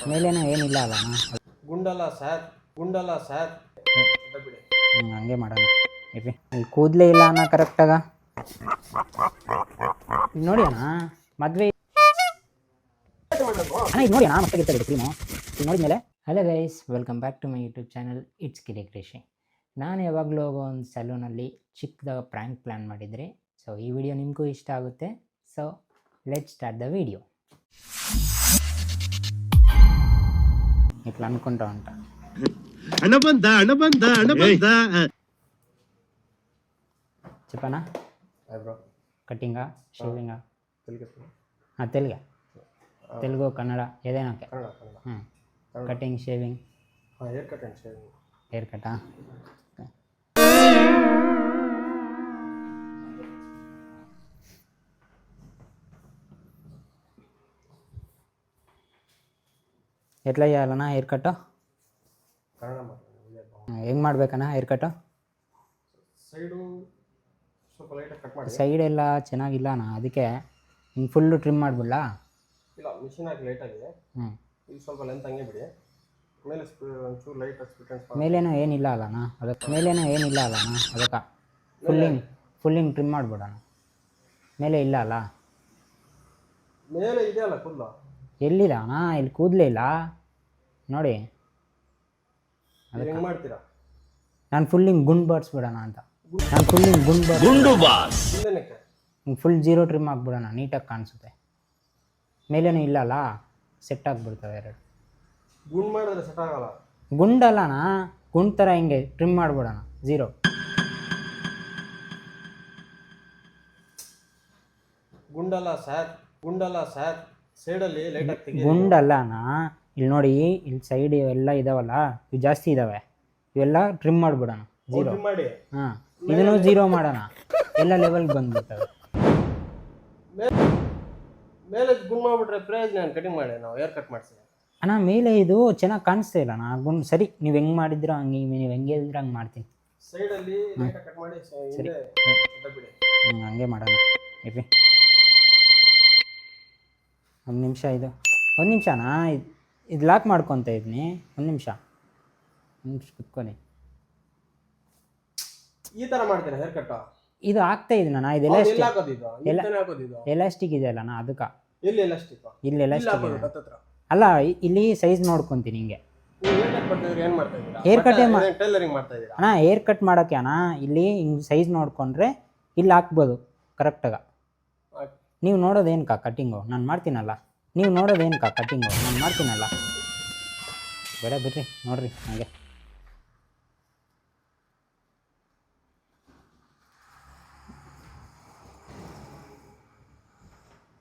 ಮೇಲೇನೋ ಏನಿಲ್ಲ ಅಲ್ಲ ಅಣ್ಣ. ಗುಂಡಲ್ಲ ಸರ್, ಗುಂಡಲ್ಲ ಸರ್ ಅಂತ ಬಿಡಿ. ಹಂಗೆ ಮಾಡೋಣ ಇರ್ರಿ. ಇಲ್ಲಿ ಕೂದಲೇ ಇಲ್ಲ ಅಣ್ಣ ಕರೆಕ್ಟಾಗ. ಇಲ್ಲಿ ನೋಡಿ ಅಣ್ಣ ಮದುವೆ ಅಣ್ಣ, ಇದು ನೋಡಿ ಅಣ್ಣ ಮತ್ತೆ ಗಿರ್ತಾರೆ ಕ್ರೀಮು ಇದು ನೋಡಿದ್ಮೇಲೆ. Hello guys, welcome back to my YouTube channel it's Kiri Krishi. ನಾನು ಯಾವಾಗಲೂ ಹೋಗೋ ಒಂದು ಸಲೂನಲ್ಲಿ ಚಿಕ್ಕದಾಗ ಪ್ರ್ಯಾಂಕ್ ಪ್ಲ್ಯಾನ್ ಮಾಡಿದರೆ, ಸೊ ಈ ವಿಡಿಯೋ ನಿಮಗೂ ಇಷ್ಟ ಆಗುತ್ತೆ. So let start the video. ಇಟ್లా ಅನ್ಕೊಂಡ ಉಂಟ ಹಣ ಬಂದ చెప్పనా ಬ್ರೋ కటింగా షేవింగా తెలుగు తెలుగే తెలుగు కన్నడ ఏదైనా okay. Kannada Kannada cutting shaving haircut and shaving. Hair ಕಟ್ಟಾ? ఎట్లా చేయాలన్నా హెయిర్ కట్? ಕನ್ನಡ ಹೆಂಗೆ ಮಾಡ್ಬೇಕಣ್ಣ ಹೇರ್ ಕಟ್ಟು? ಸೈಡು ಸ್ವಲ್ಪ ಲೈಟಾಗಿ ಕಟ್ ಮಾಡಿ. ಸೈಡ್ ಎಲ್ಲ ಚೆನ್ನಾಗಿಲ್ಲ ಅಣ್ಣ, ಅದಕ್ಕೆ ಹಿಂಗೆ ಫುಲ್ಲು ಟ್ರಿಮ್ ಮಾಡಿಬಿಡ್ಲಾ? ಇಲ್ಲ, ಮಿಷಿನ್ ಹಾಕಿ ಲೈಟಾಗಿ ಇಲ್ಲಿ ಸ್ವಲ್ಪ ಲೆಂತ್ ಹಂಗೆ ಬಿಡಿ. ಮೇಲೆ ಒಂಚೂರು ಲೈಟಾಗಿ ಸ್ಪಿಟ್ ಮೇಲೇನೋ ಏನಿಲ್ಲ ಅಲ್ಲಣ್ಣ, ಅದಕ್ಕೆ ಮೇಲೇನೋ ಏನಿಲ್ಲ ಅಲ್ಲಣ್ಣ, ಅದಕ್ಕೆ ಫುಲ್ಲಿಂಗ್ ಟ್ರಿಮ್ ಮಾಡಿಬಿಡೋಣ. ಮೇಲೆ ಇಲ್ಲ ಅಲ್ಲ? ಮೇಲೆ ಇದೆ ಅಲ್ಲ ಫುಲ್ಲ. ಎಲ್ಲಿಲ್ಲ ಅಣ್ಣ, ಇಲ್ಲಿ ಕೂದಲೇ ಇಲ್ಲ ನೋಡಿ. ಹೆಂಗೆ ಮಾಡ್ತೀರಾ? ನಾನು ಫುಲ್ಲಿಂಗ್ ಗುಂಡು ಬಾರಿಸ್ಬಿಡೋಣ ಅಂತ. ನಾನು ಫುಲ್ಲಿಂಗ್ ಗುಂಡು ಬಾರ್ಸ್ ಹಿಂದೆನಕ್ಕೆ ಫುಲ್ ಜೀರೋ ಟ್ರಿಮ್ ಆಗಿಬಿಡೋಣ, ನೀಟಾಗಿ ಕಾಣಿಸುತ್ತೆ. ಮೇಲೇನೂ ಇಲ್ಲ ಅಲ್ಲ, ಸೆಟ್ ಆಗಿಬಿಡ್ತವೆ ಎರಡು. ಗುಂಡ್ ಮಾಡಿದ್ರೆ ಸೆಟ್ ಆಗಲ್ಲ. ಗುಂಡಲ್ಲಣ್ಣ, ಗುಂಡು ಥರ ಹಿಂಗೆ ಟ್ರಿಮ್ ಮಾಡಿಬಿಡೋಣ ಜೀರೋ. ಗುಂಡಲ್ಲ ಸರ್, ಗುಂಡಲ್ಲ ಸರ್, ಸೈಡಲ್ಲಿ ಲೈಟಾಗಿ ತೆಗಿ. ಗುಂಡಲ್ಲಣ್ಣ, ಇಲ್ಲಿ ನೋಡಿ, ಇಲ್ಲಿ ಸೈಡ್ ಎಲ್ಲ ಇದಾವಲ್ಲ, ಇವು ಜಾಸ್ತಿ ಇದ್ದಾವೆ, ಇವೆಲ್ಲ ಟ್ರಿಮ್ ಮಾಡಿಬಿಡೋಣ ಜೀರೋ. ಮಾಡಿ. ಹಾಂ, ಇದನ್ನು ಜೀರೋ ಮಾಡೋಣ, ಎಲ್ಲ ಲೆವೆಲ್ಗೆ ಬಂದ್ಬಿಡ್ತವೆ. ಮೇಲೆ ಗುಂಡ್ ಮಾಡಿಬಿಟ್ರೆ ಪ್ರಯೋಜನ ಕಟಿಂಗ್ ಮಾಡಿ, ನಾವು ಹೇರ್ ಕಟ್ ಮಾಡಿಸಿ. ಅಣ್ಣ ಮೇಲೆ ಇದು ಚೆನ್ನಾಗಿ ಕಾಣಿಸ್ತಾ ಇಲ್ಲ ಅಣ್ಣ ಗುಂಡು. ಸರಿ, ನೀವು ಹೆಂಗೆ ಮಾಡಿದ್ರೋ ಹಂಗೆ, ನೀವು ಹೆಂಗೆ ಹೇಳಿದ್ರೆ ಹಂಗೆ ಮಾಡ್ತೀನಿ. ಸೈಡಲ್ಲಿ ಲೈಟಾಗಿ ಕಟ್ ಮಾಡಿ ಸರಿ, ಬಿಡಿ. ಹಂಗೆ ಮಾಡೋಣ ಇರ್ರಿ. ಒಂದು ನಿಮಿಷ, ಒಂದು ನಿಮಿಷನಾ, ಇದು ಲಾಕ್ ಮಾಡ್ಕೊತ ಇದ್ದೀನಿ. ಒಂದು ನಿಮಿಷ ಕುತ್ಕೊಳ್ಳಿ. ಈ ತರ ಮಾಡ್ತೀರಾ ಹೇರ್ ಕಟ್? ಇದು ಆಗ್ತಾ ಇದೀನಣ್ಣ, ಇದು ಎಲಾಸ್ಟಿಕ್ ಇದೆ ಅಲ್ಲಣ್ಣ, ಅದಕ್ಕೆ. ಎಲ್ಲಿ ಎಲಾಸ್ಟಿಕ್? ಇಲ್ಲಿ ಎಲಾಸ್ಟಿಕ್ ಅಲ್ಲ, ಇಲ್ಲಿ ಸೈಜ್ ನೋಡ್ಕೊತೀನಿ ಹಿಂಗೆ. ಏನ್ ಮಾಡ್ತಾ ಇದ್ದೀರಾ? ಹೇರ್ ಕಟ್ ಟೈಲರಿಂಗ್ ಮಾಡ್ತಾ ಇದ್ದೀರಾ? ಅಣ್ಣ ಹೇರ್ ಕಟ್ ಮಾಡೋಕ್ಕೆ ಅಣ್ಣ, ಇಲ್ಲಿ ಹಿಂಗೆ ಸೈಜ್ ನೋಡ್ಕೊಂಡ್ರೆ ಇಲ್ಲಿ ಹಾಕ್ಬೋದು ಕರೆಕ್ಟಾಗ. ನೀವು ನೋಡೋದೇನಕ್ಕ ಕಟ್ಟಿಂಗು ನಾನು ಮಾಡ್ತೀನಲ್ಲ, ನೀವು ನೋಡೋದೇನಕ್ಕ ಕಟ್ಟಿಂಗು ನಾನು ಮಾಡ್ತೀನಲ್ಲ. ಬೇಡ ಬಿಡ್ರಿ, ನೋಡ್ರಿ ಹಾಗೆ.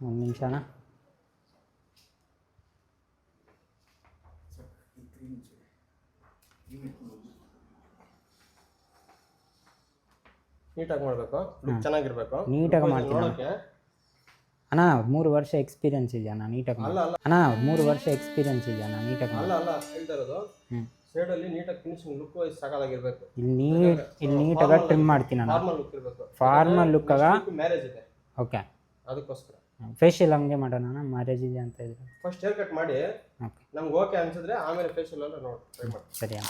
ಒಂದು ನಿಮಿಷನ. ನೀಟಾಗಿ ಮಾಡಬೇಕು, ಚೆನ್ನಾಗಿರ್ಬೇಕು, ನೀಟಾಗಿ ಮಾಡ್ತೀನಿ ಅಣ್ಣ. 3 ವರ್ಷ ಎಕ್ಸ್ಪೀರಿಯನ್ಸ್ ಇದೆಯಾ ಅಣ್ಣ ನೀಟಾಗಿ ಅಣ್ಣ? 3 ವರ್ಷ ಎಕ್ಸ್ಪೀರಿಯನ್ಸ್ ಇದೆಯಾ ಅಣ್ಣ ನೀಟಾಗಿ? ಅಲ್ಲ ಹೇಳ್ತಾ ಇರೋದು ಸೈಡಲ್ಲಿ ನೀಟಾಗಿ ಫಿನಿಶಿಂಗ್ ಲುಕ್ ವೈಸ್ ಸಾಕಾಗಿರ್ಬೇಕು. ಇಲ್ಲಿ ನೀಟಾಗಿ ಟ್ರಿಮ್ ಮಾಡ್ತೀನಿ ಅಣ್ಣ. ಫಾರ್ಮಲ್ ಲುಕ್ ಇರಬೇಕು. ಫಾರ್ಮಲ್ ಲುಕ್ಕಾಗ ಮ್ಯಾರೇಜ್ ಇದೆ, ಓಕೆ. ಅದಕ್ಕೋಸ್ಕರ ಫೇಶಿಯಲ್ ಹಂಗೆ ಮಾಡೋಣ. ಮ್ಯಾರೇಜ್ ಇದೆ ಅಂತ ಇದ್ರೆ ಫಸ್ಟ್ ಹೇರ್ ಕಟ್ ಮಾಡಿ, ಓಕೆ, ನಮ್ಗೆ ಓಕೆ ಅನ್ಸಿದ್ರೆ ಆಮೇಲೆ ಫೇಶಿಯಲ್ ಎಲ್ಲ ನೋಡಿ ಟ್ರೈ ಮಾಡಿ. ಸರಿ ಅಣ್ಣ.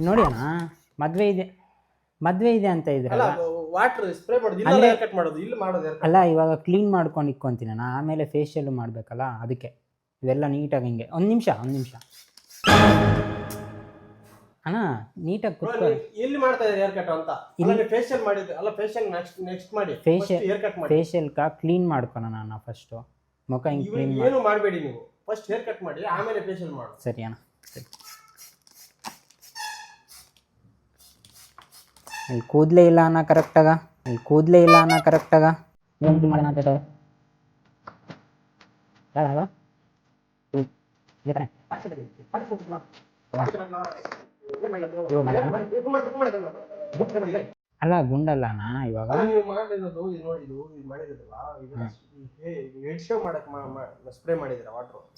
ನೋಡಿ ಅಣ್ಣ, ಮದುವೆ ಇದೆ ಅಂತ ಇದ್ರೆ ವಾಟರ್ ಸ್ಪ್ರೇ ಮಾಡೋದು ಇಲ್ಲ, ಹೇರ್ ಕಟ್ ಮಾಡೋದು ಇಲ್ಲಿ ಮಾಡೋದು. ಅಲ್ಲ, ಇವಾಗ ಕ್ಲೀನ್ ಮಾಡ್ಕೊಂಡು ಇಕ್ಕೊಂತೀನಿ ಅಣ್ಣ, ಆಮೇಲೆ ಫೇಶಿಯಲ್ ಮಾಡಬೇಕಲ್ಲ, ಅದಕ್ಕೆ ಇವೆಲ್ಲ ನೀಟಾಗಿ ಹಿಂಗೆ. ಒಂದು ನಿಮಿಷ ಅಣ್ಣ, ನೀಟಾಗಿ ಕುತ್ಕೊಳ್ಳಿ. ಎಲ್ಲಿ ಮಾಡ್ತಾ ಇದ್ದಾರೆ ಹೇರ್ ಕಟ್ ಅಂತ? ಫೇಶಿಯಲ್ ಮಾಡಿದ್ರೆ ಅಲ್ಲ, ಫೇಶಿಯಲ್ ನೆಕ್ಸ್ಟ್ ಮಾಡಿ. ಹೇರ್ ಕಟ್ ಮಾಡಿ, ಫೇಶಿಯಲ್ಕ ಕ್ಲೀನ್ ಮಾಡ್ಕೊಳ್ಳೋಣ ಅಣ್ಣ ಫಸ್ಟು. ಮುಖ ಹಿಂಗೆ ಕ್ಲೀನ್ ಏನು ಮಾಡಬೇಡಿ ನೀವು, ಫಸ್ಟ್ ಹೇರ್ ಕಟ್ ಮಾಡಿ ಆಮೇಲೆ ಫೇಶಿಯಲ್ ಮಾಡಿ. ಸರಿ ಅಣ್ಣ, ಸರಿ. ಇಲ್ಲಿ ಕೂದಲೇ ಇಲ್ಲ ಅಣ್ಣ ಕರೆಕ್ಟಾಗ, ಏನು ಮಾಡೋಣ ಅಂತ ಅಲ್ಲ, ಗುಂಡಲ್ಲ ಅಣ್ಣ ಇವಾಗ.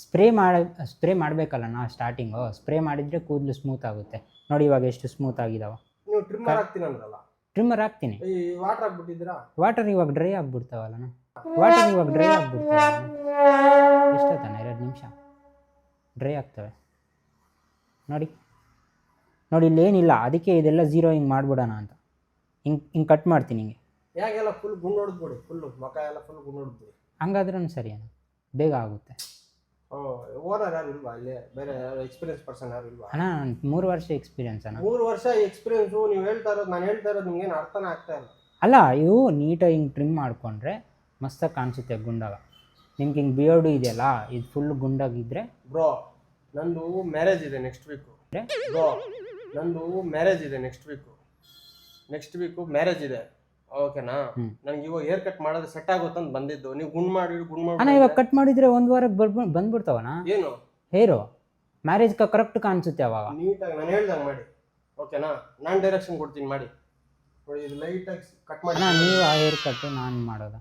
ಸ್ಪ್ರೇ ಮಾಡಬೇಕಲ್ಲ ಸ್ಟಾರ್ಟಿಂಗು. ಸ್ಪ್ರೇ ಮಾಡಿದರೆ ಕೂದಲು ಸ್ಮೂತ್ ಆಗುತ್ತೆ. ನೋಡಿ ಇವಾಗ ಎಷ್ಟು ಸ್ಮೂತ್ ಆಗಿದಾವ. ಟ್ರಿಮ್ಮರ್ ಹಾಕ್ತೀನಿ. ಟ್ರಿಮ್ಮರ್ ಹಾಕ್ತೀನಿ. ವಾಟರ್ ಹಾಕ್ಬಿಟ್ಟಿದ್ದೀರಾ? ವಾಟರ್ ಇವಾಗ ಡ್ರೈ ಆಗ್ಬಿಡ್ತಾವಲ್ಲ. ವಾಟರ್ ಇವಾಗ ಡ್ರೈ ಆಗ್ಬಿಡ್ತವೆ. ಎಷ್ಟಾಯ್ತಾನೆ 2 ನಿಮಿಷ ಡ್ರೈ ಆಗ್ತವೆ ನೋಡಿ. ನೋಡಿ ಇಲ್ಲೇನಿಲ್ಲ, ಅದಕ್ಕೆ ಇದೆಲ್ಲ ಝೀರೋ ಹಿಂಗೆ ಮಾಡ್ಬಿಡೋಣ ಅಂತ ಹಿಂಗೆ ಕಟ್ ಮಾಡ್ತೀನಿ ಹಿಂಗೆ. ಯಾಕೆಲ್ಲ ಫುಲ್ ಗುಂಡು ಹೊಡೆದ್ಬಿಡಿ, ಫುಲ್ಲು ಮಕ ಎಲ್ಲ ಫುಲ್ ಗುಂಡು ಹೊಡೆದ್ಬಿಡಿ. ಹಂಗಾದ್ರೂ ಸರಿ ಅಣ್ಣ, ಬೇಗ ಆಗುತ್ತೆ. ಓನರ್ ಯಾರು ಇಲ್ವಾ ಇಲ್ಲಿ? ಬೇರೆ ಯಾರು ಎಕ್ಸ್ಪೀರಿಯನ್ಸ್ ಪರ್ಸನ್ ಯಾರು ಇಲ್ವಾ? ಅಣ್ಣ 3 ವರ್ಷ ಎಕ್ಸ್ಪೀರಿಯನ್ಸ್ ಅಣ್ಣ. 3 ವರ್ಷ ಎಕ್ಸ್ಪೀರಿಯನ್ಸು ನೀವು ಹೇಳ್ತಾ ಇರೋದು, ನಾನು ಹೇಳ್ತಾ ಇರೋದು ನಿಮ್ಗೇನು ಅರ್ಥನೇ ಆಗ್ತಾ ಇಲ್ಲ. ಅಲ್ಲ, ಇವು ನೀಟಾಗಿ ಹಿಂಗೆ ಟ್ರಿಮ್ ಮಾಡಿಕೊಂಡ್ರೆ ಮಸ್ತಾಗಿ ಕಾಣಿಸುತ್ತೆ ಗುಂಡಾಗ. ನಿಮ್ಗೆ ಹಿಂಗೆ ಬಿಯರ್ಡು ಇದೆಯಲ್ಲ, ಇದು ಫುಲ್ ಗುಂಡಾಗಿದ್ದರೆ. ಬ್ರೋ ನಂದು ಮ್ಯಾರೇಜ್ ಇದೆ ನೆಕ್ಸ್ಟ್ ವೀಕು. ಬ್ರೋ ನಂದು ಮ್ಯಾರೇಜ್ ಇದೆ ನೆಕ್ಸ್ಟ್ ವೀಕು ಮ್ಯಾರೇಜ್ ಇದೆ, ಓಕೆನಾ? ನನಗೆ ಇವಾಗ ಹೇರ್ ಕಟ್ ಮಾಡೋದು ಸೆಟ್ ಆಗುತ್ತಂತ ಬಂದಿದ್ದು. ನೀವು ಗುಂಡ್ ಮಾಡಿ ಅಣ್ಣ ಇವಾಗ ಕಟ್ ಮಾಡಿದರೆ 1 ವಾರಕ್ಕೆ ಬಂದ್ಬಿಡ್ತಾವಣ್ಣ ಏನು ಹೇರು. ಮ್ಯಾರೇಜ್ ಕರೆಕ್ಟ್ ಕಾಣಿಸುತ್ತೆ ಅವಾಗ. ನೀಟಾಗಿ ನಾನು ಹೇಳ್ದಂಗೆ ಮಾಡಿ, ಓಕೆನಾ? ನಾನು ಡೈರೆಕ್ಷನ್ ಕೊಡ್ತೀನಿ ಮಾಡಿ. ನೋಡಿ ಇದು ಲೈಟಾಗಿ ಕಟ್ ಮಾಡಿ. ಅಣ್ಣ ನೀವು ಆ ಹೇರ್ ಕಟ್ ನಾನು ಮಾಡೋದಾ?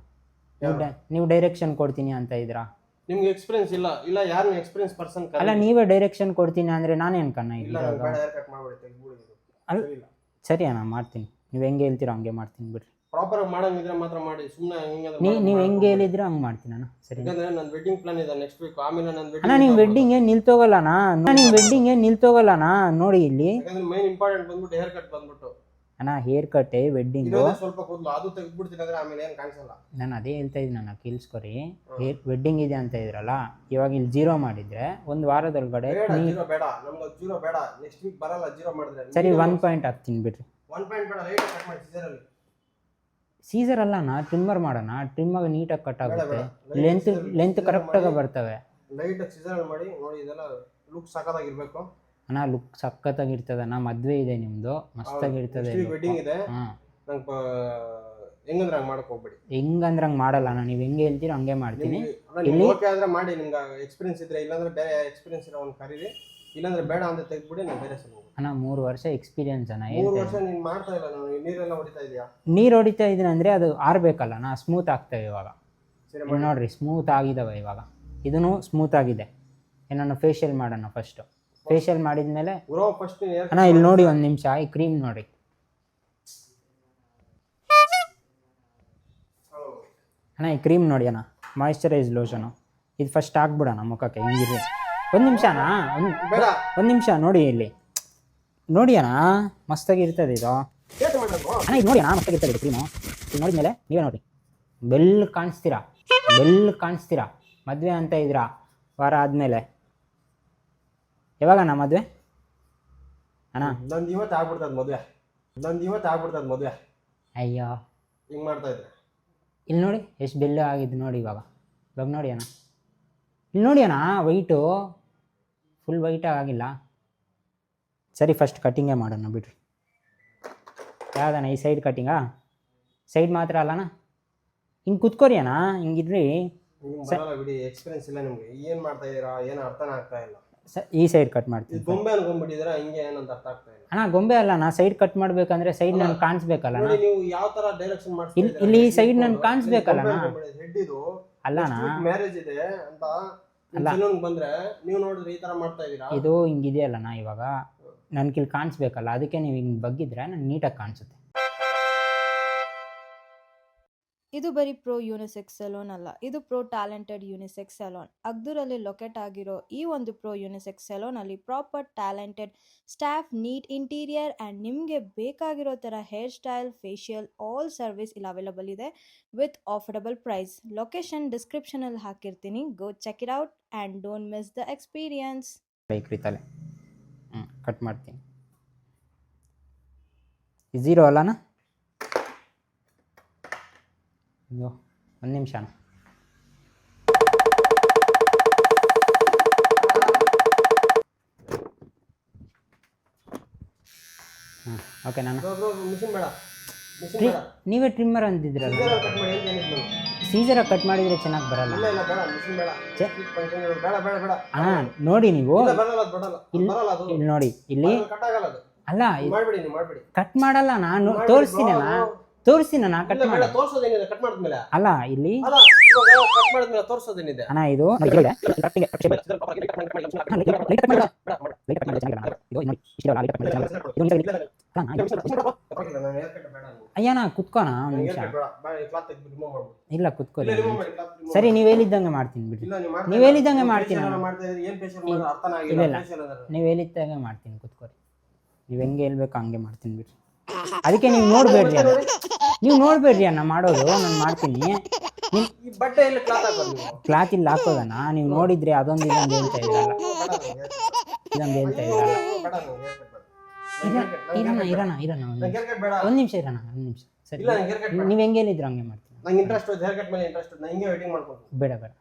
ನೀವು ಡೈರೆಕ್ಷನ್ ಕೊಡ್ತೀನಿ ಅಂತ ಇದ್ರಾ? ನಿಮ್ಗೆ ಎಕ್ಸ್ಪೀರಿಯನ್ಸ್ ಇಲ್ಲ ಯಾರು ಎಕ್ಸ್ಪೀರಿಯನ್ಸ್ ಪರ್ಸನ್? ಅಲ್ಲ, ನೀವೇ ಡೈರೆಕ್ಷನ್ ಕೊಡ್ತೀನಿ ಅಂದರೆ ನಾನೇನು ಕಣ್ಣ ಇಲ್ಲ, ಇದ್ರಾಗ? ಬೇಡ, ಹೇರ್ ಕಟ್ ಮಾಡ್ಬಿಡಿ, ತೆಗ್ದ್ಬಿಡಿ. ಅಲ್ಲ ಸರಿ ಅಣ್ಣ, ಮಾಡ್ತೀನಿ. ನೀವು ಹೆಂಗೆ ಹೇಳ್ತೀರೋ ಹಂಗೆ ಮಾಡ್ತೀನಿ ಬಿಡ್ರಿ. ಪ್ರಾಪರ್ ಆಗಿ ಮಾಡಂಗಿದ್ರೆ ಮಾತ್ರ ಮಾಡಿ, ಸುಮ್ಮನೆ ಹಿಂಗೆ ನೀವು ಹೆಂಗೆ ಹೇಳಿದ್ರೆ ಹಂಗೆ ಮಾಡ್ತೀನಿ ಅಣ್ಣ. ಸರಿ, ಯಾಕಂದ್ರೆ ನನ್ನ ವೆಡ್ಡಿಂಗ್ ಪ್ಲಾನ್ ಇದೆ ನೆಕ್ಸ್ಟ್ ವೀಕ್. ಆಮೇಲೆ ನನ್ನ ಅಣ್ಣ ನಿಮ್ಮ ವೆಡ್ಡಿಂಗ್ ಏನು ನಿಲ್ತೋಗಲ್ಲಣ್ಣ. ನೋಡಿ ಇಲ್ಲಿ, ಯಾಕಂದ್ರೆ ಮೈನ್ ಇಂಪಾರ್ಟೆಂಟ್ ಬಂದ್ಬಿಟ್ಟು ಹೇರ್ ಕಟ್ ಬಂದ್ಬಿಟ್ಟು. ಅಣ್ಣ ಹೇರ್ ಕಟ್ಟೆ ವೆಡ್ಡಿಂಗು ಸ್ವಲ್ಪ ಕೂದಲು ಅದು ತೆಗೆದ್ಬಿಡ್ತೀನಿ ಅಂದ್ರೆ ಆಮೇಲೆ ಏನು ಕಾಣಿಸಲ್ಲ. ನಾನು ಅದೇ ಹೇಳ್ತಾ ಇದ್ದೀನಿ ಅಣ್ಣ, ಕೇಳಿಸ್ಕೊರಿ. ವೆಡ್ಡಿಂಗ್ ಇದೆ ಅಂತ ಇದ್ರಲ್ಲ, ಇವಾಗ ಇಲ್ಲಿ 0 ಮಾಡಿದರೆ 1 ವಾರದೊಳಗಡೆ. ಬೇಡ ನಮ್ಗೆ 0 ಬೇಡ, ನೆಕ್ಸ್ಟ್ ವೀಕ್ ಬರಲ್ಲ 0 ಮಾಡಿದ್ರೆ. ಸರಿ 1 ಪಾಯಿಂಟ್ ಹಾಕ್ತೀನಿ ಬಿಡ್ರಿ. 1 ಪಾಯಿಂಟ್ ಬೇಡ, ಲೈಟ್ ಕಟ್ ಮಾಡಿ ಸೀಸರಲ್ಲಿ. ಸೀಸರ್ ಅಲ್ಲ ಅಣ್ಣ, ಟ್ರಿಮ್ಮರ್ ಮಾಡೋಣ. ಟ್ರಿಮ್ಮಾಗ ನೀಟಾಗಿ ಕಟ್ ಆಗುತ್ತೆ, ಲೆಂತ್ ಕರೆಕ್ಟಾಗಿ ಬರ್ತವೆ. ಲೈಟಾಗಿ ಸೀಸರಲ್ಲಿ ಮಾಡಿ. ನೋಡಿ ಇದೆಲ್ಲ ಲುಕ್ ಸಖತ್ತಾಗಿರ್ಬೇಕು ಅಣ್ಣ. ಲುಕ್ ಸಖತ್ತಾಗಿರ್ತದೆ ಅಣ್ಣ. ಮದುವೆ ಇದೆ ನಿಮ್ಮದು, ಮಸ್ತಾಗಿರ್ತದೆ. ವೆಡ್ಡಿಂಗ್ ಇದೆ. ಹಾಂ, ನಂಗೆ ಹೆಂಗಂದ್ರೆ ಹಂಗೆ ಮಾಡಕ್ಕೆ ಹೋಗ್ಬೇಡಿ. ಹೆಂಗಂದ್ರೆ ಹಂಗೆ ಮಾಡಲ್ಲ ಅಣ್ಣ, ನೀವು ಹೆಂಗೆ ಹೇಳ್ತೀರೋ ಹಂಗೆ ಮಾಡ್ತೀನಿ. ಇಲ್ಲಿ ಓಕೆ ಆದರೆ ಮಾಡಿ, ನಿಮ್ಗೆ ಎಕ್ಸ್ಪೀರಿಯನ್ಸ್ ಇದ್ರೆ. ಇಲ್ಲಾಂದ್ರೆ ಬೇರೆ ಎಕ್ಸ್ಪೀರಿಯನ್ಸ್ ಇರೋ ಒಂದು ಕರೀರಿ, ಇಲ್ಲಾಂದ್ರೆ ಬೇಡ ಅಂತ ತೆಗೆದ್ಬಿಡಿ, ನಾನು ಬೇರೆ ಸಲ ಹೋಗ್ತೀನಿ. ಅಣ್ಣ 3 ವರ್ಷ ಎಕ್ಸ್ಪೀರಿಯನ್ಸ್ ಅಣ್ಣ. 3 ವರ್ಷ ನೀನು ಮಾಡ್ತಾ ಇಲ್ಲ, ನಾನು ನೀರೆಲ್ಲ ಹೊಡಿತಾ ಇದೆಯಾ? ನೀರು ಹೊಡಿತಾ ಇದ್ದೀನಿ ಅಂದರೆ ಅದು ಆರಬೇಕಲ್ಲ ಅಣ್ಣ. ಸ್ಮೂತ್ ಆಗ್ತವೆ ಇವಾಗ. ಸರಿ ಇಲ್ಲಿ ನೋಡ್ರಿ, ಸ್ಮೂತ್ ಆಗಿದ್ದಾವೆ ಇವಾಗ. ಇದೂ ಸ್ಮೂತ್ ಆಗಿದೆ. ನಾನು ಫೇಶಿಯಲ್ ಮಾಡೋಣ ಫಸ್ಟು. ಫೇಶಿಯಲ್ ಮಾಡಿದ್ಮೇಲೆ ಬ್ರೋ ಫಸ್ಟ್ ಅಣ್ಣ ಇಲ್ಲಿ ನೋಡಿ 1 ನಿಮಿಷ, ಈ ಕ್ರೀಮ್ ನೋಡಿ. ಅಣ್ಣ ಈ ಕ್ರೀಮ್ ನೋಡಿ ಅಣ್ಣ, ಮಾಯಿಶ್ಚರೈಸ್ ಲೋಷನು. ಇದು ಫಸ್ಟ್ ಹಾಕ್ಬಿಡೋಣ ಮುಖಕ್ಕೆ ಹಿಂಗಿರಿ. 1 ನಿಮಿಷ ಅಣ್ಣ, ಒಂದು ನಿಮಿಷ ನೋಡಿ. ಇಲ್ಲಿ ನೋಡಿ ಅಣ್ಣ, ಮಸ್ತಾಗಿರ್ತದೆ ಇದು. ಅಣ್ಣ ಇದು ನೋಡಿ ಅಣ್ಣ, ಮಸ್ತಾಗಿರ್ತದೆ ಕ್ರೀಮು. ಇದು ನೋಡಿದ್ಮೇಲೆ ನೀವೇ ನೋಡಿ, ಬೆಲ್ ಕಾಣಿಸ್ತೀರಾ. ಮದುವೆ ಅಂತ ಇದ್ದೀರಾ, ವಾರ ಆದಮೇಲೆ. ಯಾವಾಗಣ್ಣ ಮದುವೆ ಅಣ್ಣ? ನಂದು ಇವತ್ತು ಆಗ್ಬಿಡ್ತದೆ ಮದುವೆ. ಅಯ್ಯೋ, ಹಿಂಗೆ ಮಾಡ್ತಾ ಇದ್ರೆ ಇಲ್ಲಿ ನೋಡಿ ಎಷ್ಟು ಬೆಲ್ಲ ಆಗಿದ್ದು ನೋಡಿ ಇವಾಗ ನೋಡಿ ಅಣ್ಣ. ಇಲ್ಲಿ ನೋಡಿ ಅಣ್ಣ, ವೈಟು ಫುಲ್ ವೈಟಾಗಿ ಆಗಿಲ್ಲ. ಸರಿ ಫಸ್ಟ್ ಕಟ್ಟಿಂಗೇ ಮಾಡೋಣ ಬಿಡ್ರಿ. ಯಾವ್ದಣ್ಣ ಈ ಸೈಡ್ ಕಟ್ಟಿಂಗಾ? ಸೈಡ್ ಮಾತ್ರ ಅಲ್ಲಣ್ಣ, ಹಿಂಗೆ ಕುತ್ಕೋರಿ ಅಣ್ಣ, ಹಿಂಗಿದ್ರಿ. ಬಿಡಿ, ಎಕ್ಸ್ಪೀರಿಯನ್ಸ್ ಇಲ್ಲ ನಿಮಗೆ. ಏನು ಮಾಡ್ತಾ ಇದ್ದೀರಾ, ಏನು ಅರ್ಥನೇ ಆಗ್ತಾ ಇಲ್ಲ. ಈ ಸೈಡ್ ಕಟ್ ಮಾಡ್ತೀನಿ. ಗೊಂಬೆ ಅನ್ಕೊಂಡ್ಬಿಟ್ಟಿದ್ದೀರಾ, ಹಿಂಗೆ ಏನಂತ ಅರ್ಥ ಆಗ್ತಾ ಇಲ್ಲ. ಅಣ್ಣ ಗೊಂಬೆ ಅಲ್ಲ, ನಾ ಸೈಡ್ ಕಟ್ ಮಾಡ್ಬೇಕಂದ್ರೆ ಸೈಡ್ ನನ್ಗೆ ಕಾಣಿಸ್ಬೇಕಲ್ಲ. ನೀವು ಯಾವ ತರ ಡೈರೆಕ್ಷನ್ ಮಾಡ್ತೀರಾ? ಇಲ್ಲಿ ಸೈಡ್ ನನ್ಗೆ ಕಾಣಿಸ್ಬೇಕಲ್ಲ. ಹೆಡ್ ಇದು ಅಲ್ಲಣ್ಣ, ಮ್ಯಾರೇಜ್ ಇದೆ ಅಂತ ಬಂದ್ರೆ ನೀವು ನೋಡಿದ್ರೆ ಈ ತರ ಮಾಡ್ತಾ ಇದ್ದೀರಾ. ಇದು ಹಿಂಗಿದೆಯಲ್ಲಣ್ಣ, ಇವಾಗ ನನ್ಗೆ ಇಲ್ಲಿ ಕಾಣಿಸ್ಬೇಕಲ್ಲ, ಅದಕ್ಕೆ ನೀವು ಹಿಂಗೆ ಬಗ್ಗಿದ್ರೆ ನನ್ಗೆ ನೀಟಾಗಿ ಕಾಣಿಸುತ್ತೆ. ಇದು ಬರೀ ಪ್ರೋ ಯೂನಿಸೆಕ್ಸ್ ಸೆಲೂನ್ ಅಲ್ಲ, ಇದು ಪ್ರೋ ಟ್ಯಾಲೆಂಟೆಡ್ ಯೂನಿಸೆಕ್ಸ್ ಸೆಲೂನ್. ಅಗ್ದೂರಲ್ಲಿ ಲೊಕೇಟ್ ಆಗಿರೋ ಈ ಒಂದು ಪ್ರೋ ಯೂನಿಸೆಕ್ಸ್ ಸೆಲೂನ್ ಅಲ್ಲಿ proper talented staff, neat interior and ನಿಮಗೆ ಬೇಕಾಗಿರೋ ಥರ hair style, facial, all service ಇಲ್ಲಿ ಅವೈಲಬಲ್ ಇದೆ ವಿತ್ ಆಫರ್ಡಬಲ್ ಪ್ರೈಸ್. ಲೊಕೇಶನ್ ಡಿಸ್ಕ್ರಿಪ್ಷನಲ್ಲಿ ಹಾಕಿರ್ತೀನಿ, go check it out and don't miss the experience. ತಲೆ ಕಟ್ ಮಾಡ್ತೀನಿ. 0 ಅಲ್ಲಣ್ಣ? ಅಯ್ಯೋ 1 ನಿಮಿಷ ಅಣ್ಣ. ಓಕೆ ನಾನು ನೀವೇ ಟ್ರಿಮ್ಮರ್ ಅಂತಿದ್ರಲ್ಲ, ಸೀಸರಾಗಿ ಕಟ್ ಮಾಡಿದರೆ ಚೆನ್ನಾಗಿ ಬರಲ್ಲ ಅಣ್ಣ. ನೋಡಿ ನೀವು ಇಲ್ಲಿ ನೋಡಿ, ಇಲ್ಲಿ ಅಲ್ಲ ಕಟ್ ಮಾಡಲ್ಲ, ನಾನು ತೋರಿಸ್ತೀನಿ ನಾ ಕಟ್ ಮಾಡಿ. ಅಲ್ಲ ಇಲ್ಲಿ ತೋರಿಸೋದೇನಿದೆ ಅಣ್ಣ, ಇದು ಅಯ್ಯಣ್ಣ ಕುತ್ಕೋಣ 1 ನಿಮಿಷ. ಇಲ್ಲ ಕುತ್ಕೊಳ್ಳಿ. ಇಲ್ಲ, remove ಮಾಡಿ, cloth remove ಸರಿ ಮಾಡಿ. ನೀವು ಹೇಳಿದ್ದಂಗೆ ಮಾಡ್ತೀನಿ ಬಿಡಿ. ಇಲ್ಲ, ನೀವು ಮಾಡ್ತಾ ನೀವು ಇಲ್ಲ. ಹೇಳಿದ್ದಂಗೆ ನೀವು ಮಾಡ್ತೀನಿ facial ನಾನು. ಮಾಡ್ತಾ ಇದ್ದೀರಿ, ಏನ್ facial ಮಾಡೋದು ಅರ್ಥನೇ ಆಗಿಲ್ಲ. ಇಲ್ಲ, ಇಲ್ಲ. facial ಅಂದ್ರೆ. ನೀವು ಹೇಳಿದ್ದಂಗೆ ಮಾಡ್ತೀನಿ ಕುತ್ಕೊಳ್ಳಿ. ನೀವು ಹೆಂಗೆ ಹೇಳ್ಬೇಕು ಹಂಗೆ ಮಾಡ್ತೀನಿ ಬಿಡಿ. ಅದಕ್ಕೆ ನೀವು ನೋಡಬೇಡ್ರಿ ಅಣ್ಣ, ನೀವು ನೋಡಬೇಡ್ರಿ ಅಣ್ಣ ಮಾಡೋದು, ನಾನು ಮಾಡ್ತೀನಿ. ಈ ಬಟ್ಟೆಯಲ್ಲಿ ಕ್ಲಾತ್ ಹಾಕೋದು ನೀವು. ಕ್ಲಾತ್ ಇಲ್ಲಿ ಹಾಕೋದಣ್ಣ, ನೀವು ನೋಡಿದ್ರೆ ಅದೊಂದು ಇದೊಂದು ಹೇಳ್ತಾ ಇದ್ರಲ್ಲ, ಇದೊಂದು ಹೇಳ್ತಾ ಇದ್ರಲ್ಲ. ಬೇಡ ನೀವು, haircut ಬೇಡ. ಇರೋಣ ನಂಗೆ haircut ಬೇಡ. ಒಂದು ನಿಮಿಷ ಇರೋಣ, ಒಂದು ನಿಮಿಷ. ಸರಿ, ಇಲ್ಲ, ನಂಗೆ haircut ಬೇಡ. ನೀವು ಹೆಂಗೆ ಹೇಳಿದ್ರು ಹಂಗೆ ಮಾಡ್ತೀನಿ. ನಂಗೆ ಇಂಟ್ರೆಸ್ಟ್ ಇದೆ, ಹೇರ್ ಕಟ್ ಮೇಲೆ ಇಂಟ್ರೆಸ್ಟ್ ಇದೆ. ನಾನು ಹಿಂಗೆ ವೇಟಿಂಗ್ ಮಾಡ್ಕೊಂಡು. ಬೇಡ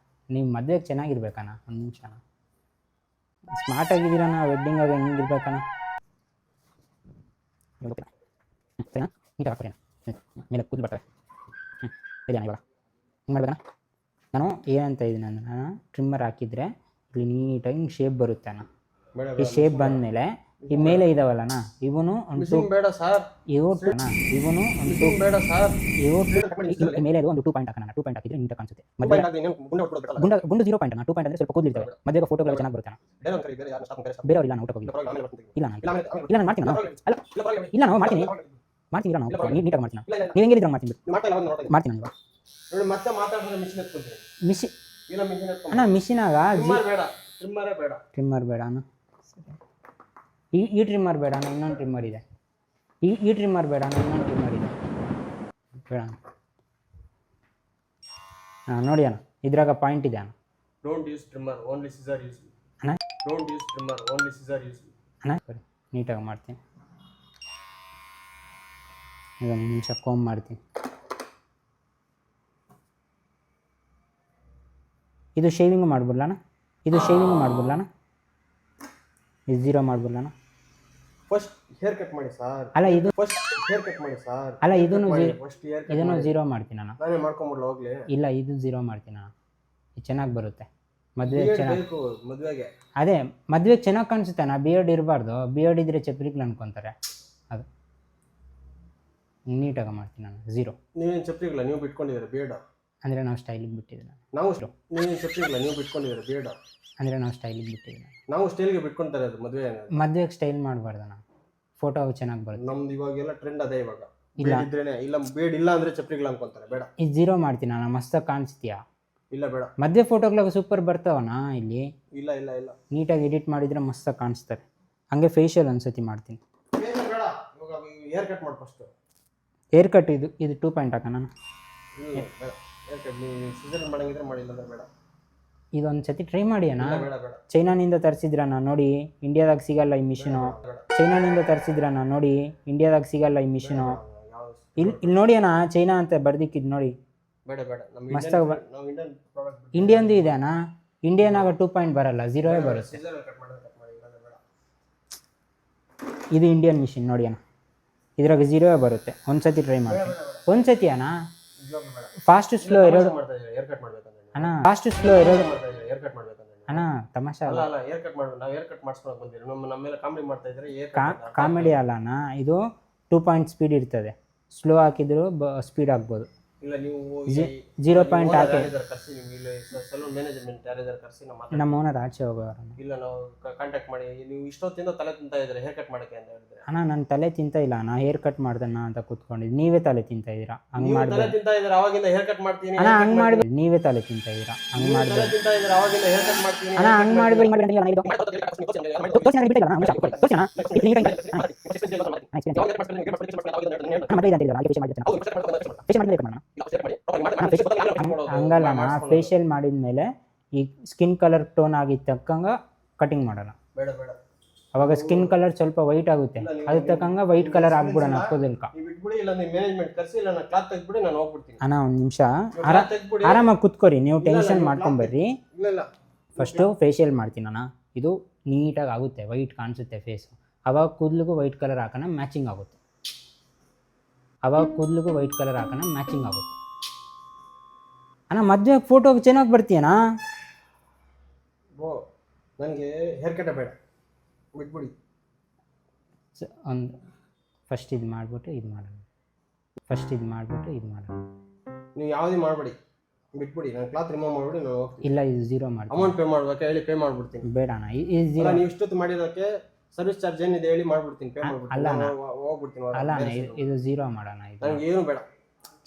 ನೀವು ಮದುವೆಗೆ ಚೆನ್ನಾಗಿರ್ಬೇಕಣ್ಣ. ಒಂದು ನಿಮಿಷ ಅಣ್ಣ, ಸ್ಮಾರ್ಟ್ ಆಗಿದ್ದೀರಣ್ಣ, ವೆಡ್ಡಿಂಗ್ ಆಗಿ ಹೆಂಗಿರ್ಬೇಕಣ್ಣ. ಸರಿನಾ, ನೀಟಾಗಿ ಹಾಕೋಣ ಮೇಲೆ ಕೂದಲು ಬರ್ತವೆ. ಇದೆಯಣ್ಣ ಇವಾಗ ಹಿಂಗೆ ಮಾಡ್ಬೇಕಣ್ಣ. ನಾನು ಏನಂತ ಇದ್ದೀನಿ ಅಂದ್ರೆ, ನಾನು ಟ್ರಿಮ್ಮರ್ ಹಾಕಿದರೆ ಇಲ್ಲಿ ನೀಟಾಗಿ ಹಿಂಗೆ ಶೇಪ್ ಬರುತ್ತೆ ಅಣ್ಣ. ಬೇಡ, ಈ ಶೇಪ್ ಬಂದಮೇಲೆ ಈ ಮೇಲೆ ಇದಾವಲ್ಲಣ್ಣ, ಇವನು ಒಂದು ಮಿಷಿಂಗ್ ಬೇಡ ಸರ್. ಇವನು ಒಂದು ಮಿಷಿಂಗ್ ಬೇಡ ಸರ್. ಈ ಮೇಲೆ ಒಂದು 2 ಪಾಯಿಂಟ್ ಹಾಕೋಣ. 2 ಪಾಯಿಂಟ್ ಹಾಕಿದ್ರೆ ನೀಟಾಗಿ ಕಾಣಿಸುತ್ತೆ. ಮೊಬೈಲ್ ಹಾಕಿ ಇನ್ನೇನು ಗುಂಡು ಹೊಡ್ಬಿಡೋದು ಬೇಡ. ಗುಂಡು 0 ಪಾಯಿಂಟ್ ಅಣ್ಣ. 2 ಪಾಯಿಂಟ್ ಅಂದರೆ ಸ್ವಲ್ಪ ಕೂದಲು ಇರ್ತವೆ. ಮದುವೆಗೆ ಫೋಟೋಗಳು ಚೆನ್ನಾಗಿ ಬರುತ್ತೆ ಅಣ್ಣ. ಬೇರೆ ಒಂದು ಕರಿ, ಬೇರೆ ಯಾರು ಸ್ಟಾಪ್ ಕರೆ ಸರ್. ಬೇರೆಯವ್ರು ಇಲ್ಲ, ನಾನು ಊಟಕ್ಕೆ ಹೋಗಿಲ್ಲ. ಆಮೇಲೆ ಬರ್ತೀನಿ. ಇಲ್ಲ ನಾನು ಇಲ್ಲ, ಆಮೇಲೆ ಇಲ್ಲ ನಾನು ಮಾಡ್ತೀನಿ. ಅಲ್ಲ ಇಲ್ಲ ನಾವು ಮಾಡ್ತೀನಿ ಇಲ್ಲ ನಾವು ನೀಟಾಗಿ ಮಾಡ್ತೀನಿ. ನೀವು ಹೆಂಗೆ ಹೇಳಿದ್ರೆ ಮಾಡ್ತೀನಿ ನೀವು ಮಾಡ್ತಾ ಇಲ್ಲ, ಒಂದು ನೋಡ್ತಾ ಮಾಡ್ತೀನಿ ನಾನು. ನೋಡಿ ಮತ್ತೆ ಮಾತಾಡಿದ್ರೆ ಮಿಷಿನ್ ಎತ್ಕೊಂತೀನಿ. ಮಿಷಿ ಇಲ್ಲ, ಮಿಷಿನ್ ಎತ್ಕೊಂಡು. ಅಣ್ಣ ಮಿಷಿನಾಗ ಟ್ರಿಮ್ಮರ್ ಬೇಡ, ಟ್ರಿಮ್ಮರೇ ಬೇಡ. ಟ್ರಿಮ್ಮರ್ ಬೇಡ ಅಣ್ಣ. ಈ ಟ್ರಿಮ್ಮರ್ ಬೇಡ ಅಣ್ಣ, ಇನ್ನೊಂದು ಟ್ರಿಮ್ಮರ್ ಇದೆ. ಈ ಟ್ರಿಮ್ಮರ್ ಬೇಡ ಅಣ್ಣ, ಇನ್ನೊಂದು ಟ್ರಿಮ್ಮರ್ ಇದೆ. ಬೇಡ ಅಣ್ಣ. ಹಾಂ ನೋಡಿ ಅಣ್ಣ, ಇದ್ರಾಗ ಪಾಯಿಂಟ್ ಇದೆ ಅಣ್ಣ. Don't use trimmer, only scissor use. ಅಣ್ಣ don't use trimmer, only scissor use. ಅಣ್ಣ ಸರಿ, ನೀಟಾಗಿ ಮಾಡ್ತೀನಿ. ಈಗ ಒಂದು ನಿಮಿಷ ಕೋಮ್ ಮಾಡ್ತೀನಿ. ಇದು ಶೇವಿಂಗ್ ಮಾಡ್ಬಿಡ್ಲಣ್ಣ, ಇದು ಶೇವಿಂಗ್ ಮಾಡ್ಬಿಡ್ಲಣ್ಣ, ಇದು 0 ಮಾಡ್ಬಿಡ್ಲಣ್ಣ. ಫಸ್ಟ್ ಹೇರ್ ಕಟ್ ಮಾಡಿ ಸರ್. ಅಲ್ಲ ಇದು ಫಸ್ಟ್ ಹೇರ್ ಕಟ್ ಮಾಡಿ ಸರ್. ಅಲ್ಲ ಇದನ್ನು ಫಸ್ಟ್ ಹೇರ್ ಕಟ್ ಇದನ್ನು 0 ಮಾಡ್ತೀನಿ ಅಣ್ಣ. ನಾನೇ ಮಾಡ್ಕೊಂಬಿಡ್ಲ ಹೋಗ್ಲಿ. ಇಲ್ಲ ಇದು 0 ಮಾಡ್ತೀನಿ ಅಣ್ಣ. ಇದು ಚೆನ್ನಾಗಿ ಬರುತ್ತೆ ಮದುವೆಗೆ, ಚೆನ್ನಾಗಿ ಬೇಕು ಮದುವೆಗೆ. ಅದೇ ಮದುವೆಗೆ ಚೆನ್ನಾಗಿ ಕಾಣಿಸುತ್ತೆ ಅಣ್ಣ. ಬಿಯರ್ಡ್ ಇರಬಾರ್ದು, ಬಿಯರ್ಡ್ ಇದ್ರೆ ಚಪ್ರಿಗಳು ಅನ್ಕೊತಾರೆ. ಅದು ನೀಟಾಗಿ ಮಾಡ್ತೀನಿ ನಾನು 0. ನೀವೇನು ಚಪ್ರಿಗಿಲ್ಲ, ನೀವು ಬಿಟ್ಕೊಂಡಿದ್ದೀರ ಬೇಡ. ಅಂದರೆ ನಾವು ಸ್ಟೈಲಿಗೆ ಬಿಟ್ಟಿದ್ದೀನಿ. ನಾವು ನೀವೇನು ಚಪ್ರಿಗಿಲ್ಲ, ನೀವು ಬಿಟ್ಕೊಂಡಿದ್ದೀರ ಬೇಡ. ಅಂದರೆ ನಾವು ಸ್ಟೈಲಿಗೆ ಬಿಟ್ಟಿದ್ದೀನಿ. ನಾವು ಸ್ಟೈಲ್ಗೆ ಬಿಟ್ಕೊಂತಾರೆ ಅದು ಮದುವೆ. ಮದುವೆಗೆ ಸ್ಟೈಲ್ ಮಾಡಬಾರ್ದಣ್ಣ, ಫೋಟೋ ಚೆನ್ನಾಗಿ ಬರುತ್ತೆ. ನಮ್ದು ಇವಾಗೆಲ್ಲ ಟ್ರೆಂಡ್ ಅದೇ ಇವಾಗ. ಇಲ್ಲ. ಬೇಡ ಇದ್ರೇನೆ, ಇಲ್ಲ ಬೇಡ ಇಲ್ಲ ಅಂದ್ರೆ ಚಪ್ರಿಗಳು ಅನ್ಕೊಂತಾರೆ. ಬೇಡ. ಇದು 0 ಮಾಡ್ತೀನಿ ಅಣ್ಣ, ಮಸ್ತಾಗಿ ಕಾಣಿಸ್ತೀಯಾ. ಇಲ್ಲ ಬೇಡ. ಮದುವೆ ಫೋಟೋಗಳು ಸೂಪರ್ ಬರ್ತಾವಣ್ಣ ಇಲ್ಲಿ. ಇಲ್ಲ ಇಲ್ಲ ಇಲ್ಲ ನೀಟಾಗಿ ಎಡಿಟ್ ಮಾಡಿದರೆ ಮಸ್ತಾಗಿ ಕಾಣಿಸ್ತಾರೆ. ಹಂಗೆ ಫೇಶಿಯಲ್ ಒಂದ್ಸತಿ ಮಾಡ್ತೀನಿ. ಏನು ಬೇಡ, ಇವಾಗ ಹೇರ್ ಕಟ್ ಮಾಡಿ ಫಸ್ಟ್. ಹೇರ್ ಕಟ್ ಇದು 2 ಪಾಯಿಂಟ್ ಹಾಕೋಣ. ಇಲ್ಲ ಬೇಡ, ಹೇರ್ ಕಟ್ ನೀವು ಸೀಸನ್ ಮಾಡಂಗಿದ್ರೆ ಮಾಡಿ, ಇಲ್ಲ ಅಂದ್ರೆ ಬೇಡ. ಇದೊಂದು ಸತಿ ಟ್ರೈ ಮಾಡಿ ಅಣ್ಣ. ಇಲ್ಲ ಬೇಡ ಬೇಡ ಚೈನಾನಿಂದ ತರಿಸಿದ್ರಣ್ಣ, ನೋಡಿ ಇಂಡಿಯಾದಾಗ ಸಿಗಲ್ಲ ಈ ಮಿಷಿನು. ಚೈನಾನಿಂದ ತರಿಸಿದ್ರಣ್ಣ, ನೋಡಿ ಇಂಡಿಯಾದಾಗ ಸಿಗಲ್ಲ ಈ ಮಿಷಿನು. ಇಲ್ಲಿ ನೋಡಿ ಅಣ್ಣ, ಚೈನಾ ಅಂತ ಬರ್ದಿಕ್ಕಿದ್ದು ನೋಡಿ. ಬೇಡ ಬೇಡ, ನಮ್ಮ ಮಸ್ತಾಗಿ ನಾವು ಇಂಡಿಯನ್ ಪ್ರಾಡಕ್ಟ್. ಇಂಡಿಯನ್ದು ಇದೆ ಅಣ್ಣ. ಇಂಡಿಯನಾಗ 2 ಪಾಯಿಂಟ್ ಬರಲ್ಲ, 0 ಬರುತ್ತೆ. ಸೀಸನ್ ಕಟ್ ಮಾಡಿ ಇಲ್ಲ ಅಂದ್ರೆ ಬೇಡ. ಇದು ಇಂಡಿಯನ್ ಮಿಷಿನ್ ನೋಡಿ ಅಣ್ಣ, ಇದ್ರಾಗ 0 ಬರುತ್ತೆ. ಒಂದ್ಸತಿ ಟ್ರೈ ಮಾಡ್ತೀನಿ, ಒಂದ್ಸತಿ ಅಣ್ಣ. ಇವಾಗ್ಲೂ ಬೇಡ. ಫಾಸ್ಟ್ ಸ್ಲೋ ಎರಡು ಮಾಡ್ತಾ ಇದ್ದೀರಾ ಹೇರ್ ಕಟ್ ಮಾಡ್ಬೇಕಂದ್ರೆ ಅಣ್ಣ, ಫಾಸ್ಟ್ ಸ್ಲೋ ಎರಡು ಮಾಡ್ತಾ ಇದ್ದೀರಾ ಹೇರ್ ಕಟ್ ಮಾಡ್ಬೇಕಂದ್ರೆ ಅಣ್ಣ. ತಮಾಷೆ ಅಲ್ಲ ಅಲ್ಲ, ಅಲ್ಲ ಹೇರ್ ಕಟ್ ಮಾಡ್ಬೇಕು. ನಾವು ಹೇರ್ ಕಟ್ ಮಾಡಿಸ್ಕೊಳಕ್ ಬಂದಿರಿ, ನಮ್ಮ ಮೇಲೆ ಕಾಮಿಡಿ ಮಾಡ್ತಾ ಇದ್ರೆ ಹೇರ್ ಕಾಮಿಡಿ ಅಲ್ಲ ಅಣ್ಣ. ಇದು 2 ಪಾಯಿಂಟ್ ಸ್ಪೀಡ್ ಇರ್ತದೆ. ಸ್ಲೋ ಹಾಕಿದ್ರು ಸ್ಪೀಡ್ ಆಗ್ಬೋದು. ಇಲ್ಲ ನೀವು 0 ಪಾಯಿಂಟ್ ಹಾಕಿ ಕರ್ಸಿ, ನೀವು ಇಲ್ಲಿ ಸಲೂನ್ ಮ್ಯಾನೇಜ್ಮೆಂಟ್ ಯಾರಿದ್ದಾರೆ ಕರ್ಸಿ ನಮ್ಮ ನಮ್ಮ ಓನರ್ ಆಚೆ ಹೋಗೋರು. ಇಲ್ಲ ನಾವು ಕಾಂಟ್ಯಾಕ್ಟ್ ಮಾಡಿ. ನೀವು ಇಷ್ಟೊತ್ತಿಂದ ತಲೆ ತಿಂತಾ ಇದ್ರೆ ಹೇರ್ ಕಟ್ ಮಾಡಕ್ಕೆ ಅಂತ ಹೇಳಿದ್ರೆ ಅಣ್ಣ ನಾನು ತಲೆ ತಿಂತ ಇಲ್ಲ ಅಣ್ಣ, ಹೇರ್ ಕಟ್ ಮಾಡ್ದಣ್ಣ ಅಂತ ಕೂತ್ಕೊಂಡಿದ್ದು. ನೀವೇ ತಲೆ ತಿಂತ ಇದ್ದೀರಾ, ಹಂಗೆ ನೀವು ತಲೆ ಮಾಡ್ಬೇಡಿ ತಿಂತಾ ಇದ್ರೆ ಅವಾಗಿಂದ ಹೇರ್ ಕಟ್ ಮಾಡ್ತೀನಿ. ಅಣ್ಣ, ಹಂಗೆ ಮಾಡ್ಬೇಡಿ. ನೀವೇ ತಲೆ ತಿಂತ ಇದ್ದೀರಾ, ಹಂಗೆ ತಲೆ ಮಾಡ್ಬೇಡಿ ತಿಂತಾ ಇದ್ರೆ ಅವಾಗಿಂದ ಹೇರ್ ಕಟ್ ಮಾಡ್ತೀನಿ. ಅಣ್ಣ, ಹಂಗೆ ಮಾಡ್ಬೇಡಿ. ಹಂಗಲ್ಲ ಅಣ್ಣ, ಫೇಶಿಯಲ್ ಮಾಡಿದ್ಮೇಲೆ ಈ ಸ್ಕಿನ್ ಕಲರ್ ಟೋನ್ ಆಗಿದ್ದ ತಕ್ಕಂಗ ಕಟಿಂಗ್ ಮಾಡೋಣ. ಬೇಡ ಬೇಡ, ಅವಾಗ ಸ್ಕಿನ್ ಕಲರ್ ಸ್ವಲ್ಪ ವೈಟ್ ಆಗುತ್ತೆ, ಅದ್ರ ತಕ್ಕಂಗ ವೈಟ್ ಕಲರ್ ಆಗ್ಬಿಡೋಣ ಹಾಕೋದಿಲ್ಕ. ನೀವು ಬಿಟ್ಬಿಡಿ, ಇಲ್ಲ ನೀವು ಮ್ಯಾನೇಜ್ಮೆಂಟ್ ಕರ್ಸಿ, ಇಲ್ಲ ನಾನು ಕ್ಲಾತ್ ತೆಗ್ಬಿಡಿ, ನಾನು ಹೋಗ್ಬಿಡ್ತೀನಿ. ಅಣ್ಣ ಒಂದು ನಿಮಿಷ ಕ್ಲಾತ್ ತೆಗ್ಬಿಡಿ. ಆರಾಮಾಗಿ ಕುತ್ಕೋರಿ, ನೀವು ಟೆನ್ಷನ್ ಮಾಡ್ಕೊಂಬರ್ರಿ. ಇಲ್ಲ ಇಲ್ಲ ಫಸ್ಟು ಫೇಶಿಯಲ್ ಮಾಡ್ತೀನಿ ಅಣ್ಣ. ಇದು ನೀಟಾಗಿ ಆಗುತ್ತೆ, ವೈಟ್ ಕಾಣಿಸುತ್ತೆ ಫೇಸು. ಅವಾಗ ಕೂದಲಿಗೂ ವೈಟ್ ಕಲರ್ ಹಾಕೋಣ, ಮ್ಯಾಚಿಂಗ್ ಆಗುತ್ತೆ. ಅವಾಗ ಕೂದಲಿಗೂ ವೈಟ್ ಕಲರ್ ಹಾಕೋಣ, ಮ್ಯಾಚಿಂಗ್ ಆಗುತ್ತೆ. ಅಣ್ಣ ಮದುವೆ ಫೋಟೋಗೆ ಚೆನ್ನಾಗಿ ಬರ್ತೀಯಣ್ಣ. ಓ ನನಗೆ ಹೇರ್ ಕಟ್ ಬೇಡ, ಬಿಟ್ಬಿಡಿ. ಒಂದು ಫಸ್ಟ್ ಇದು ಮಾಡಿಬಿಟ್ಟು ಇದು ಮಾಡೋಣ, ಫಸ್ಟ್ ಇದು ಮಾಡಿಬಿಟ್ಟು ಇದು ಮಾಡೋಣ. ನೀವು ಯಾವುದೇ ಮಾಡಬೇಡಿ, ಬಿಟ್ಬಿಡಿ. ನಾನು ಕ್ಲಾತ್ ರಿಮೂವ್ ಮಾಡಿಬಿಡಿ, ನಾನು ಹೋಗ್ತೀನಿ. ಇಲ್ಲ ಇದು 0 ಮಾಡಿ. ಅಮೌಂಟ್ ಪೇ ಮಾಡ್ಬೇಕಾ ಹೇಳಿ, ಪೇ ಮಾಡ್ಬಿಡ್ತೀನಿ. ಬೇಡ ಅಣ್ಣ, ಇದು 0. ನೀವು ಇಷ್ಟೊತ್ತು ಮಾಡಿರೋಕ್ಕೆ ಸರ್ವಿಸ್ ಚಾರ್ಜ್ ಏನಿದೆ ಹೇಳಿ ಮಾಡ್ಬಿಡ್ತೀನಿ, ಪೇ ಮಾಡ್ಬಿಡ್ತೀನಿ. ಅಲ್ಲ ಅಣ್ಣ, ಹೋಗ್ಬಿಡ್ತೀನಿ. ಅಲ್ಲ ಅಣ್ಣ, ಇದು 0 ಮಾಡೋಣ. ಇದು ನನಗೆ ಏನು ಬೇಡ.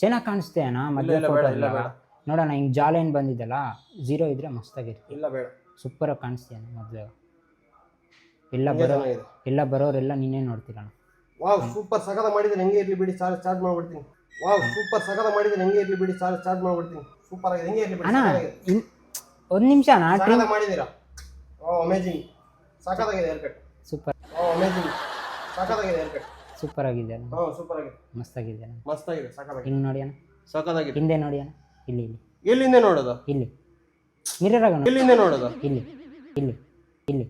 ಚೆನ್ನಾಗಿ ಕಾಣಿಸ್ತೆ ಅಣ್ಣ ಮದುವೆ ಇಲ್ಲ, ಫೋಟೋ ಬೇಡ, ಇಲ್ಲ, ಬೇಡ. ನೋಡೋಣ ಹಿಂಗೆ ಜಾಲ ಏನು ಬಂದಿದ್ದಲ್ಲ 0 ಇದ್ರೆ ಮಸ್ತಾಗಿರುತ್ತೆ. ಇಲ್ಲ ಬೇಡ, ಸೂಪರಾಗಿ ಕಾಣಿಸ್ತೀಯಣ್ಣ ಮದುವೆ. ಎಲ್ಲ ಹಿಂಗೆ ಬರೋ ಚೆನ್ನಾಗಿದೆ. ಎಲ್ಲ ಬರೋರೆಲ್ಲ ನೀನೇ ನೋಡ್ತೀರಣ್ಣ. ವಾವ್ ಸೂಪರ್ ಸಗದ ಮಾಡಿದ್ರೆ ಹೆಂಗೆ ಇರ್ಲಿ ಬಿಡಿ, ಚಾರ್ಜ್ ಮಾಡ್ಬಿಡ್ತೀನಿ. ವಾವ್ ಸೂಪರ್ ಸಗದ ಮಾಡಿದ್ರೆ ಹೆಂಗೆ ಇರ್ಲಿ ಬಿಡಿ, ಚಾರ್ಜ್ ಮಾಡ್ಬಿಡ್ತೀನಿ. ಸೂಪರ್ ಆಗಿದೆ, ಹೆಂಗೆ ಇರ್ಲಿ ಬಿಡಿ. ಅಣ್ಣ ಸಖತ್ತಾಗಿದೆ. ಒಂದು ನಿಮಿಷ ಅಣ್ಣ. ಸಗದ ಮಾಡಿದ್ದೀರಾ? ಓ ಅಮೇಜಿಂಗ್, ಸಖತ್ತಾಗಿದೆ ಹೇರ್ ಕಟ್. ಸೂಪರ್ ಓ ಅಮೇಜಿಂಗ್, ಸಖತ್ತಾಗಿದೆ ಹೇರ್ ಕಟ್. ಸೂಪರ್ ಆಗಿದೆ ಅಣ್ಣ, ಹಾ ಸೂಪರ್ ಆಗಿದೆ, ಮಸ್ತಾಗಿದೆ ಅಣ್ಣ. ಮಸ್ತಾಗಿದೆ, ಸಖತ್ತಾಗಿದೆ, ಹಿಂಗೆ ನೋಡಿ ಅಣ್ಣ, ಸಖತ್ತಾಗಿದೆ. ಹಿಂದೆ ನೋಡಿ ಅಣ್ಣ, ಇಲ್ಲಿ ಇಲ್ಲಿ ಎಲ್ಲಿಂದ ನೋಡೋದು? ಇಲ್ಲಿ ಮಿರರಾಗ ನೋಡಿ, ಎಲ್ಲಿಂದ ನೋಡೋದು? ಇಲ್ಲಿ ಇಲ್ಲಿ ಇಲ್ಲಿ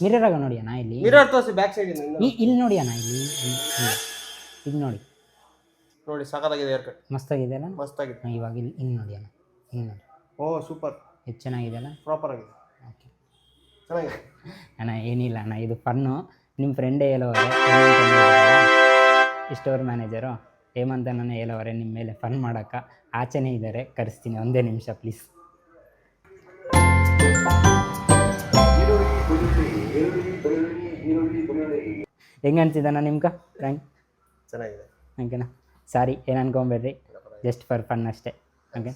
ಮಿರರಾಗ ನೋಡಿ ಅಣ್ಣ, ಇಲ್ಲಿ ಮಿರರ್ ತೋರಿಸಿ, ಬ್ಯಾಕ್ ಸೈಡ್ ಇಂದ ಇಲ್ಲಿ ನೋಡಿ ಅಣ್ಣ, ಇಲ್ಲಿ ಇಲ್ಲಿ ನೋಡಿ. ನೋಡಿ ಸಖತ್ತಾಗಿದೆ ಹೇರ್ ಕಟ್, ಮಸ್ತಾಗಿದೆ ಅಲ್ಲ. ಮಸ್ತಾಗಿದೆ. ಇವಾಗ ಇಲ್ಲಿ ಹಿಂಗೆ ನೋಡಿ ಅಣ್ಣ, ಹಿಂಗೆ ನೋಡಿ. ಓ ಸೂಪರ್, ಇದು ಚೆನ್ನಾಗಿದೆ ಅಲ್ಲ. ಪ್ರಾಪರ್ ಆಗಿದೆ, ಓಕೆ ಚೆನ್ನಾಗಿದೆ. ಅಣ್ಣ ಏನಿಲ್ಲ ಅಣ್ಣ, ಇದು ಫನ್ನು. ನಿಮ್ಮ ಫ್ರೆಂಡೇ ಹೇಳೋರೆ, ಸ್ಟೋರ್ ಮ್ಯಾನೇಜರು ಹೇಮಂತನೇ ಹೇಳೋರೆ ನಿಮ್ಮ ಮೇಲೆ ಫನ್ ಮಾಡೋಕ್ಕೆ. ಆಚೆನೇ ಇದ್ದಾರೆ, ಕರೆಸ್ತೀನಿ, ಒಂದೇ ನಿಮಿಷ ಪ್ಲೀಸ್. ಹೆಂಗೆ ಅನ್ಸಿದಣ್ಣ ನಿಮ್ಗೆ ಫ್ರ್ಯಾಂಕ್? ಚೆನ್ನಾಗಿದೆ. ಓಕೆನಾ, ಸಾರಿ ಏನು ಅನ್ಕೊಂಬೇಡ್ರಿ, ಜಸ್ಟ್ ಫಾರ್ ಫನ್ ಅಷ್ಟೇ. ಓಕೆ